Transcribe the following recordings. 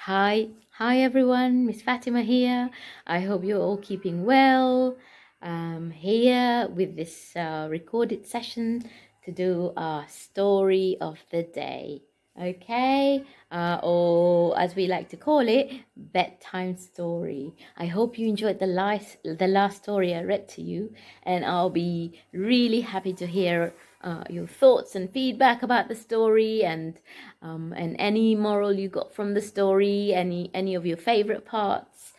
Hi everyone, Miss Fatima here. I hope you're all keeping well. Here with this recorded session to do our story of the day. Okay, or as we like to call it, bedtime story. I hope you enjoyed the last story I read to you, and I'll be really happy to hear your thoughts and feedback about the story, and any moral you got from the story, any of your favorite parts.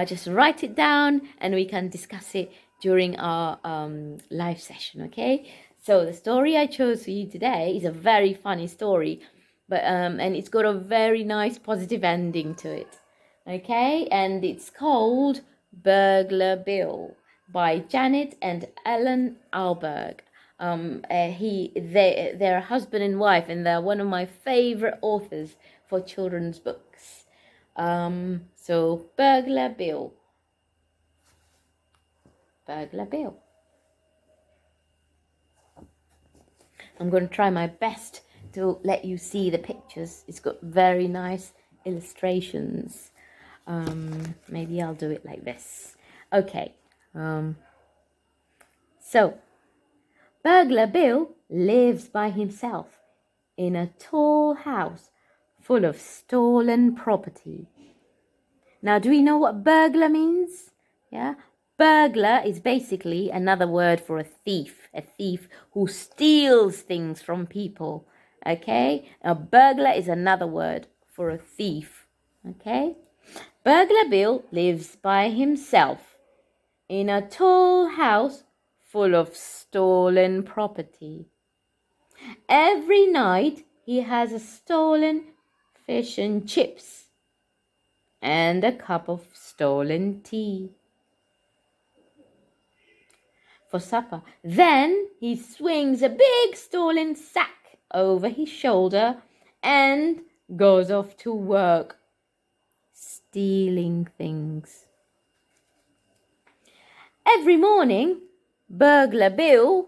Just write it down, and we can discuss it during our live session. Okay. So the story I chose for you today is a very funny story, but and it's got a very nice positive ending to it. Okay, and it's called Burglar Bill by Janet and Ellen Alberg. They're a husband and wife, and they're one of my favorite authors for children's books. So Burglar Bill. Burglar Bill. I'm going to try my best to let you see the pictures. It's got very nice illustrations. Maybe I'll do it like this. Okay. So, Burglar Bill lives by himself in a tall house full of stolen property. Now, do we know what burglar means? Yeah. Burglar is basically another word for a thief who steals things from people. Okay? A burglar is another word for a thief. Okay? Burglar Bill lives by himself in a tall house full of stolen property. Every night he has a stolen fish and chips and a cup of stolen tea for supper. Then he swings a big stolen sack over his shoulder and goes off to work, stealing things. Every morning, Burglar Bill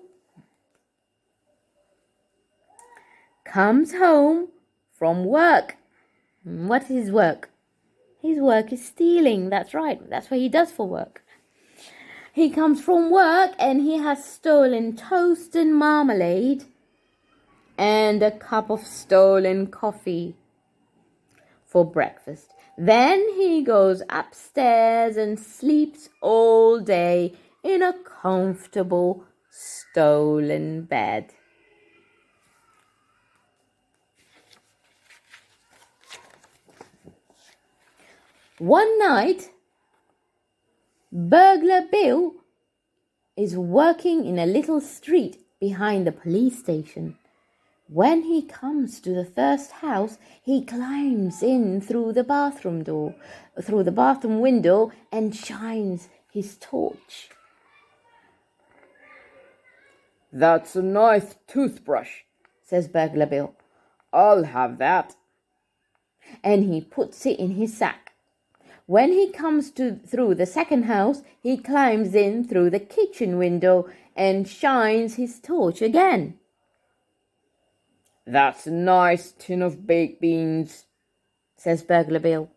comes home from work. What is his work? His work is stealing. That's right. That's what he does for work. He comes from work and he has stolen toast and marmalade and a cup of stolen coffee for breakfast. Then he goes upstairs and sleeps all day in a comfortable stolen bed. One night, Burglar Bill is working in a little street behind the police station. When he comes to the first house, he climbs in through the bathroom window, and shines his torch. "That's a nice toothbrush," says Burglar Bill. "I'll have that." And he puts it in his sack. When he comes through the second house, he climbs in through the kitchen window and shines his torch again. "That's a nice tin of baked beans," says Burglar Bill.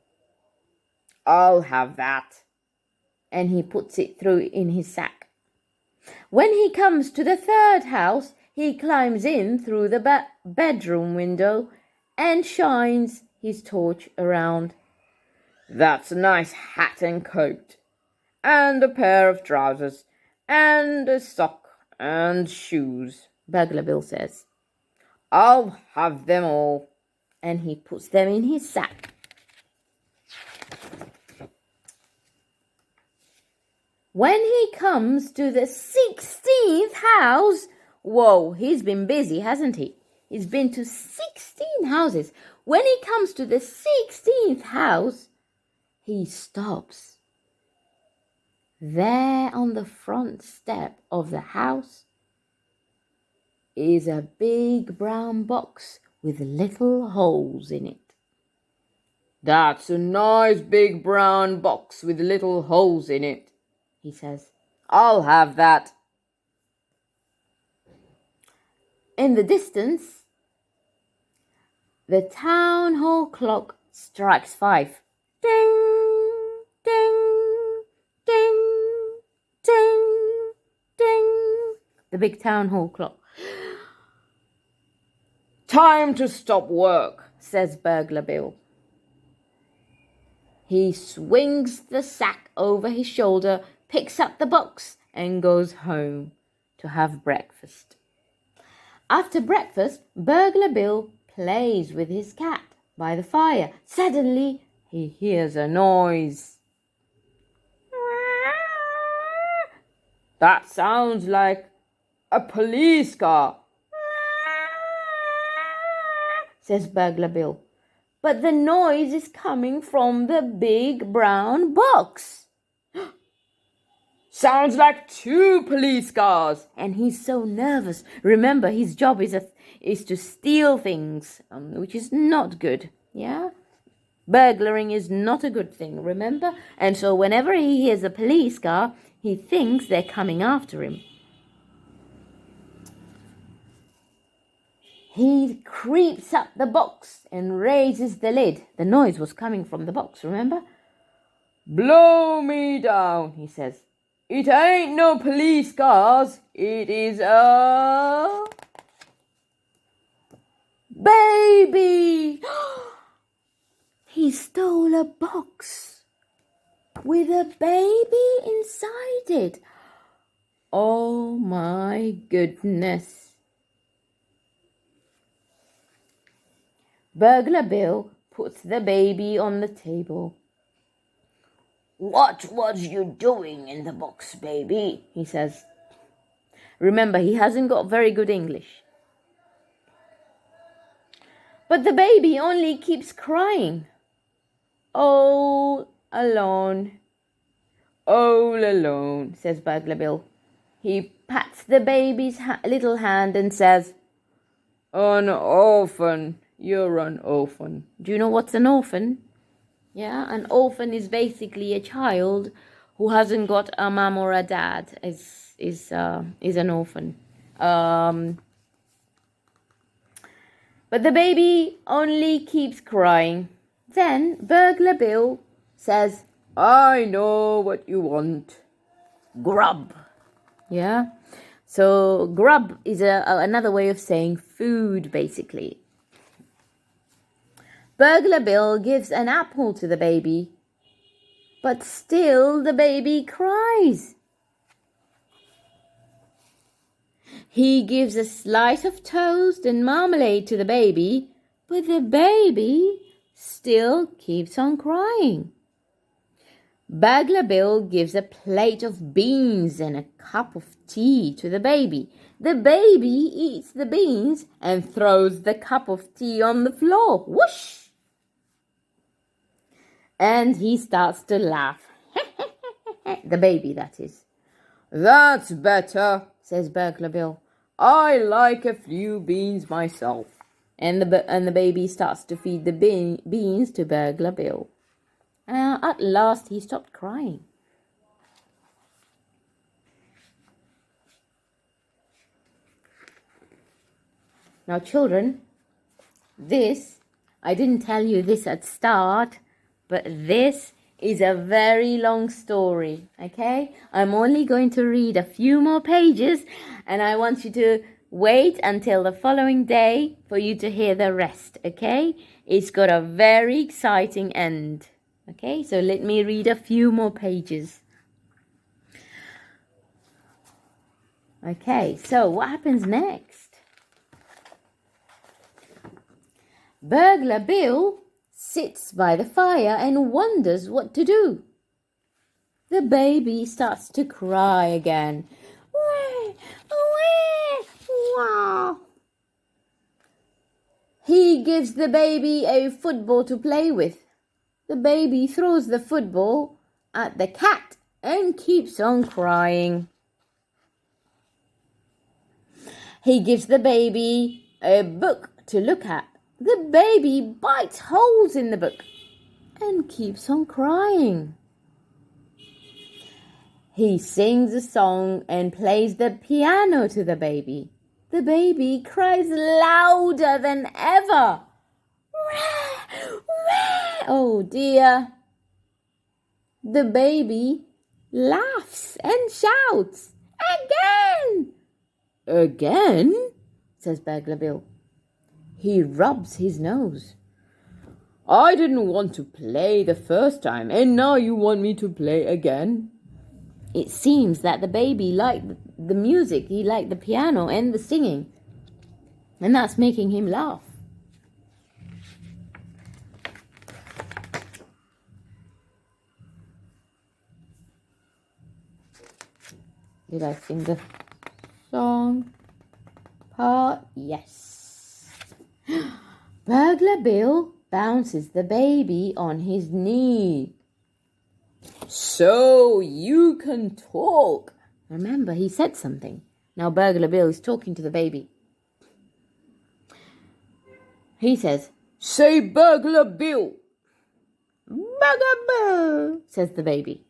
"I'll have that." And he puts it through in his sack. When he comes to the third house, he climbs in through the bedroom window and shines his torch around. "That's a nice hat and coat, and a pair of trousers, and a sock and shoes," Burglar Bill says. "I'll have them all." And he puts them in his sack. When he comes to the 16th house, whoa, he's been busy, hasn't he? He's been to 16 houses. When he comes to the 16th house, he stops. There on the front step of the house is a big brown box with little holes in it. "That's a nice big brown box with little holes in it," he says. "I'll have that." In the distance, the town hall clock strikes 5. Ding, ding, ding, ding, ding. The big town hall clock. Time to stop work, says Burglar Bill. He swings the sack over his shoulder, picks up the box, and goes home to have breakfast. After breakfast, Burglar Bill plays with his cat by the fire. Suddenly, he hears a noise. That sounds like a police car, says Burglar Bill. But the noise is coming from the big brown box. Sounds like 2 police cars. And he's so nervous. Remember, his job is to steal things, which is not good. Yeah? Burglaring is not a good thing, remember? And so whenever he hears a police car, he thinks they're coming after him. He creeps up the box and raises the lid. The noise was coming from the box, remember? Blow me down, he says. It ain't no police cars. It is a baby. He stole a box with a baby inside it. Oh my goodness. Burglar Bill puts the baby on the table. What was you doing in the box, baby? He says. Remember, he hasn't got very good English. But the baby only keeps crying. All alone. All alone, says Burglar Bill. He pats the baby's little hand and says, An orphan. You're an orphan. Do you know what's an orphan? Yeah, an orphan is basically a child who hasn't got a mum or a dad. Is an orphan. But the baby only keeps crying. Then Burglar Bill says, I know what you want. Grub. Yeah? So grub is another way of saying food, basically. Burglar Bill gives an apple to the baby, but still the baby cries. He gives a slice of toast and marmalade to the baby, but the baby still keeps on crying. Burglar Bill gives a plate of beans and a cup of tea to the baby. The baby eats the beans and throws the cup of tea on the floor. Whoosh! And he starts to laugh. The baby, that is. That's better, says Burglar Bill. I like a few beans myself. And the baby starts to feed the beans to Burglar Bill. At last, he stopped crying. Now, children, I didn't tell you this at start, but this is a very long story, okay? I'm only going to read a few more pages, and I want you to wait until the following day for you to hear the rest, okay? It's got a very exciting end, okay? So let me read a few more pages. Okay, so what happens next? Burglar Bill sits by the fire and wonders what to do. The baby starts to cry again. He gives the baby a football to play with. The baby throws the football at the cat and keeps on crying. He gives the baby a book to look at. The baby bites holes in the book and keeps on crying. He sings a song and plays the piano to the baby. The baby cries louder than ever. Oh dear. The baby laughs and shouts. Again! Again? Says Burglar Bill. He rubs his nose. I didn't want to play the first time, and now you want me to play again? It seems that the baby liked the music, he liked the piano and the singing, and that's making him laugh. Did I sing the song part? Yes. Burglar Bill bounces the baby on his knee. So you can talk. Remember, he said something. Now Burglar Bill is talking to the baby. He says, say Burglar Bill. Burglar Bill, says the baby.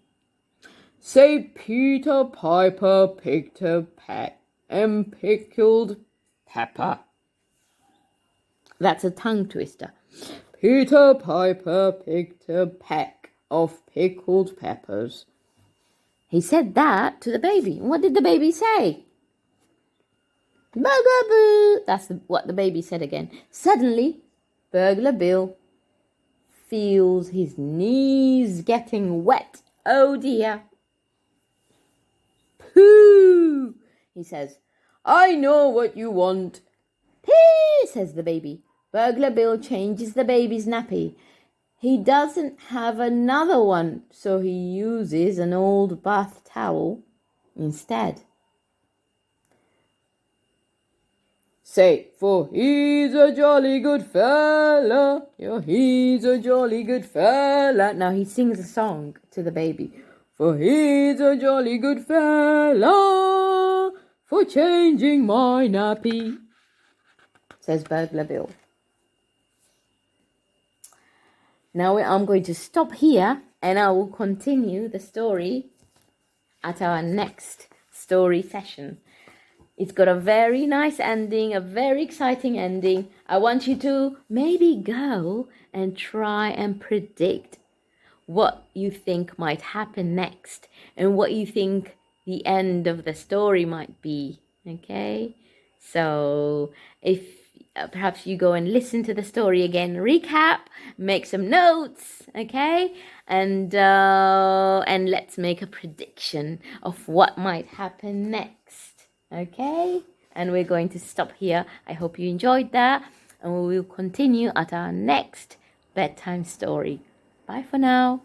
Say Peter Piper picked a peck and pickled pepper. That's a tongue twister. Peter Piper picked a peck of pickled peppers. He said that to the baby. What did the baby say? Bugaboo! That's what the baby said again. Suddenly, Burglar Bill feels his knees getting wet. Oh dear. Pooh! He says, I know what you want. Pee! Says the baby. Burglar Bill changes the baby's nappy. He doesn't have another one, so he uses an old bath towel instead. Say, for he's a jolly good fella. Yeah, he's a jolly good fella. Now he sings a song to the baby. For he's a jolly good fella for changing my nappy, says Burglar Bill. Now I'm going to stop here and I will continue the story at our next story session. It's got a very nice ending, a very exciting ending. I want you to maybe go and try and predict what you think might happen next and what you think the end of the story might be. Okay? So if perhaps you go and listen to the story again, recap, make some notes, okay? And let's make a prediction of what might happen next, okay? And we're going to stop here. I hope you enjoyed that, and we will continue at our next bedtime story. Bye for now.